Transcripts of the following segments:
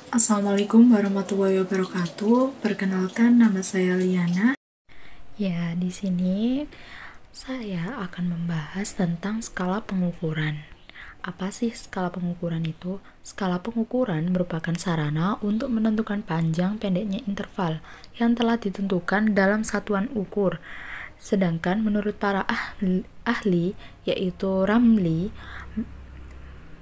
Assalamualaikum warahmatullahi wabarakatuh. Perkenalkan, nama saya Liana. Ya, di sini saya akan membahas tentang skala pengukuran. Apa sih skala pengukuran itu? Skala pengukuran merupakan sarana untuk menentukan panjang pendeknya interval yang telah ditentukan dalam satuan ukur. Sedangkan menurut para ahli yaitu Ramli,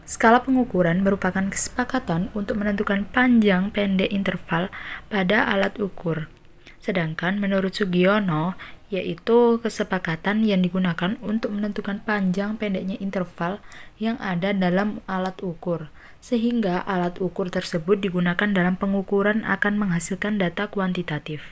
skala pengukuran merupakan kesepakatan untuk menentukan panjang pendek interval pada alat ukur. Sedangkan menurut Sugiono, yaitu kesepakatan yang digunakan untuk menentukan panjang pendeknya interval yang ada dalam alat ukur, sehingga alat ukur tersebut digunakan dalam pengukuran akan menghasilkan data kuantitatif.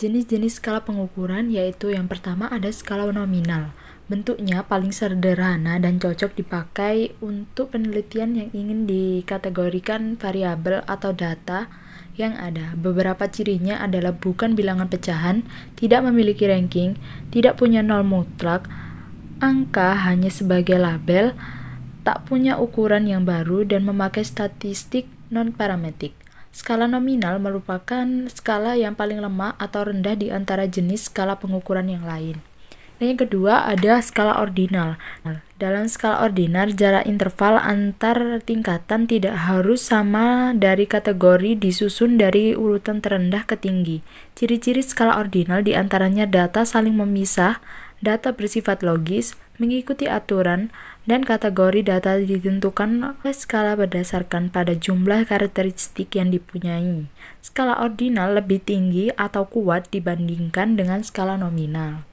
Jenis-jenis skala pengukuran yaitu yang pertama ada skala nominal. Bentuknya paling sederhana dan cocok dipakai untuk penelitian yang ingin dikategorikan variabel atau data yang ada. Beberapa cirinya adalah bukan bilangan pecahan, tidak memiliki ranking, tidak punya nol mutlak, angka hanya sebagai label, tak punya ukuran yang baru, dan memakai statistik non-parametrik. Skala nominal merupakan skala yang paling lemah atau rendah di antara jenis skala pengukuran yang lain. Dan yang kedua ada skala ordinal. Dalam skala ordinal, jarak interval antar tingkatan tidak harus sama dari kategori disusun dari urutan terendah ke tinggi. Ciri-ciri skala ordinal diantaranya data saling memisah, data bersifat logis, mengikuti aturan, dan kategori data ditentukan oleh skala berdasarkan pada jumlah karakteristik yang dipunyai. Skala ordinal lebih tinggi atau kuat dibandingkan dengan skala nominal.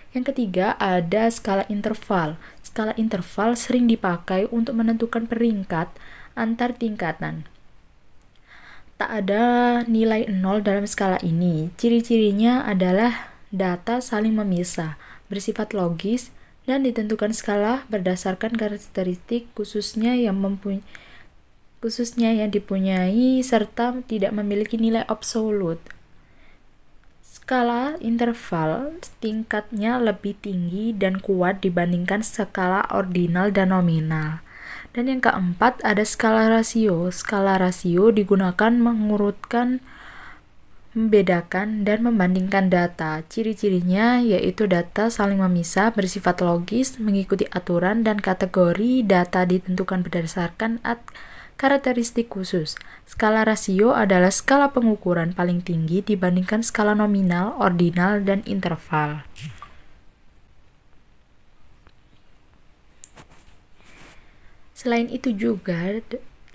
Yang ketiga ada skala interval. Skala interval sering dipakai untuk menentukan peringkat antar tingkatan. Tak ada nilai 0 dalam skala ini. Ciri-cirinya adalah data saling memisah, bersifat logis, dan ditentukan skala berdasarkan karakteristik khususnya yang dipunyai serta tidak memiliki nilai absolut. Skala interval tingkatnya lebih tinggi dan kuat dibandingkan skala ordinal dan nominal. Dan yang keempat ada skala rasio. Skala rasio digunakan mengurutkan, membedakan, dan membandingkan data. Ciri-cirinya yaitu data saling memisah, bersifat logis, mengikuti aturan, dan kategori data ditentukan berdasarkan karakteristik khusus. Skala rasio adalah skala pengukuran paling tinggi dibandingkan skala nominal, ordinal, dan interval. Selain itu juga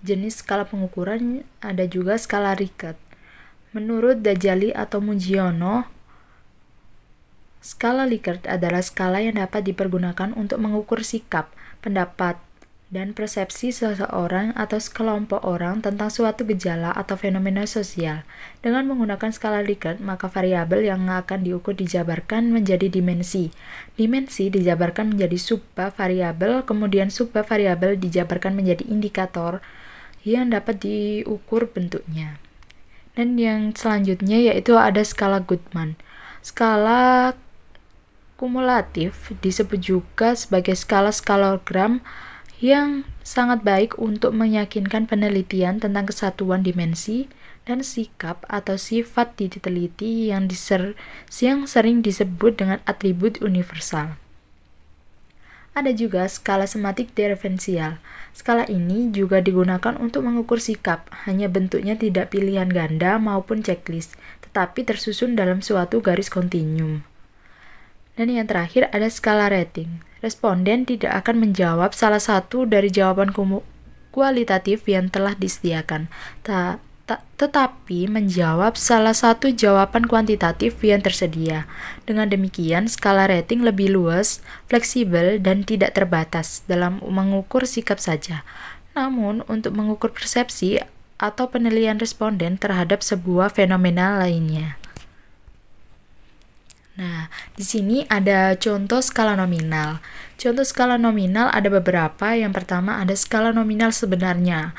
jenis skala pengukuran ada juga skala Likert. Menurut Dajjali atau Mugiono, skala Likert adalah skala yang dapat dipergunakan untuk mengukur sikap, pendapat, dan persepsi seseorang atau sekelompok orang tentang suatu gejala atau fenomena sosial. Dengan menggunakan skala Likert, maka variabel yang akan diukur dijabarkan menjadi dimensi. Dimensi dijabarkan menjadi subvariabel, kemudian subvariabel dijabarkan menjadi indikator yang dapat diukur bentuknya. Dan yang selanjutnya yaitu ada skala Guttman. Skala kumulatif disebut juga sebagai skala skalogram yang sangat baik untuk meyakinkan penelitian tentang kesatuan dimensi dan sikap atau sifat diteliti yang sering disebut dengan atribut universal. Ada juga skala sematik diferensial. Skala ini juga digunakan untuk mengukur sikap, hanya bentuknya tidak pilihan ganda maupun checklist, tetapi tersusun dalam suatu garis kontinum. Dan yang terakhir ada skala rating. Responden tidak akan menjawab salah satu dari jawaban kualitatif yang telah disediakan, tetapi menjawab salah satu jawaban kuantitatif yang tersedia. Dengan demikian, skala rating lebih luas, fleksibel, dan tidak terbatas dalam mengukur sikap saja, namun untuk mengukur persepsi atau penilaian responden terhadap sebuah fenomena lainnya. Nah, di sini ada contoh skala nominal. Contoh skala nominal ada beberapa. Yang pertama ada skala nominal sebenarnya.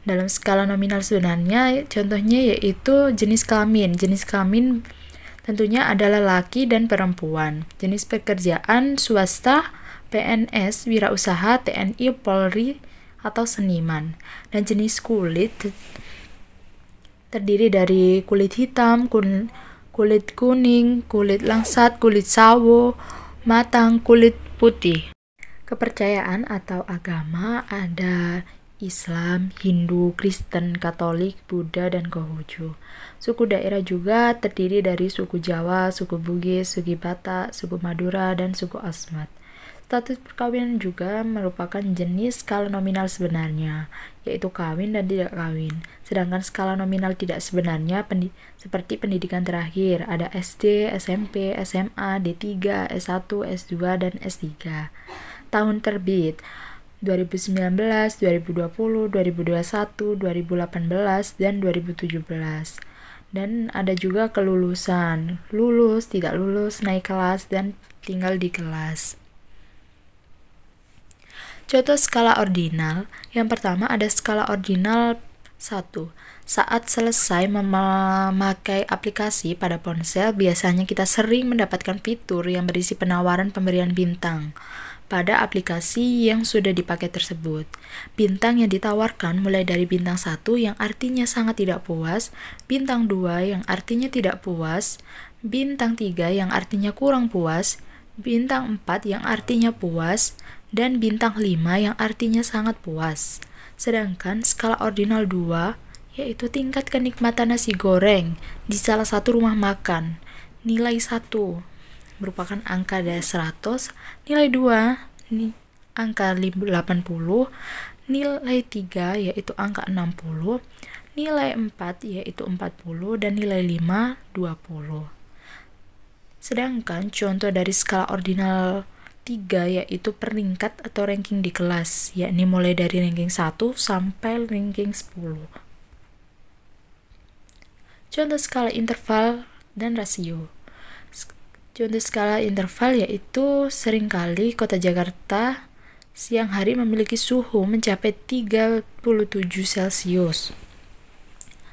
Dalam skala nominal sebenarnya, contohnya yaitu jenis kelamin. Jenis kelamin tentunya adalah laki dan perempuan. Jenis pekerjaan swasta, PNS, wirausaha, TNI, Polri, atau seniman. Dan jenis kulit terdiri dari kulit hitam, kulit kuning, kulit langsat, kulit sawo, matang, kulit putih. Kepercayaan atau agama ada Islam, Hindu, Kristen, Katolik, Buddha, dan Konghucu. Suku daerah juga terdiri dari suku Jawa, suku Bugis, suku Batak, suku Madura, dan suku Asmat. Status perkawinan juga merupakan jenis skala nominal sebenarnya, yaitu kawin dan tidak kawin. Sedangkan skala nominal tidak sebenarnya seperti pendidikan terakhir, ada SD, SMP, SMA, D3, S1, S2, dan S3. Tahun terbit 2019, 2020, 2021, 2018, dan 2017. Dan ada juga kelulusan, lulus, tidak lulus, naik kelas, dan tinggal di kelas. Contoh skala ordinal. Yang pertama ada skala ordinal 1. Saat selesai memakai aplikasi pada ponsel, biasanya kita sering mendapatkan fitur yang berisi penawaran pemberian bintang pada aplikasi yang sudah dipakai tersebut. Bintang yang ditawarkan mulai dari bintang 1 yang artinya sangat tidak puas, bintang 2 yang artinya tidak puas, bintang 3 yang artinya kurang puas, bintang 4 yang artinya puas, dan bintang 5 yang artinya sangat puas. Sedangkan skala ordinal 2 yaitu tingkat kenikmatan nasi goreng di salah satu rumah makan. Nilai 1 merupakan angka dari 100, nilai 2 angka 80, nilai 3 yaitu angka 60, nilai 4 yaitu 40, dan nilai 5 20. Sedangkan contoh dari skala ordinal 3 yaitu peringkat atau ranking di kelas, yakni mulai dari ranking 1 sampai ranking 10. Contoh skala interval dan rasio. Contoh skala interval yaitu seringkali kota Jakarta siang hari memiliki suhu mencapai 37 Celcius.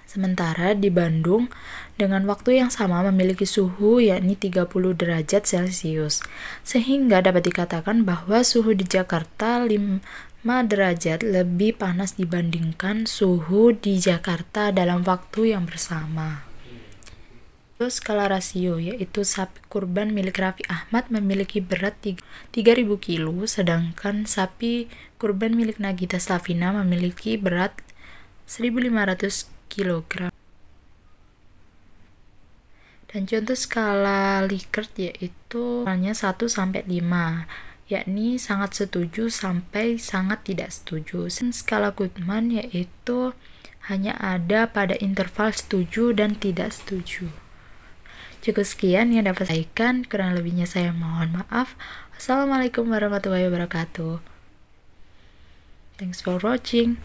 Sementara di Bandung dengan waktu yang sama memiliki suhu yakni 30 derajat Celcius. Sehingga dapat dikatakan bahwa suhu di Jakarta 5 derajat lebih panas dibandingkan suhu di Jakarta dalam waktu yang bersama. Terus skala rasio yaitu sapi kurban milik Raffi Ahmad memiliki berat 3.000 kilo, sedangkan sapi kurban milik Nagita Slavina memiliki berat 1.500 kg. Dan contoh skala Likert yaitu skalanya 1 sampai 5, yakni sangat setuju sampai sangat tidak setuju. Skala Goodman yaitu hanya ada pada interval setuju dan tidak setuju. Cukup sekian yang dapat saya sampaikan, kurang lebihnya saya mohon maaf. Assalamualaikum warahmatullahi wabarakatuh. Thanks for watching.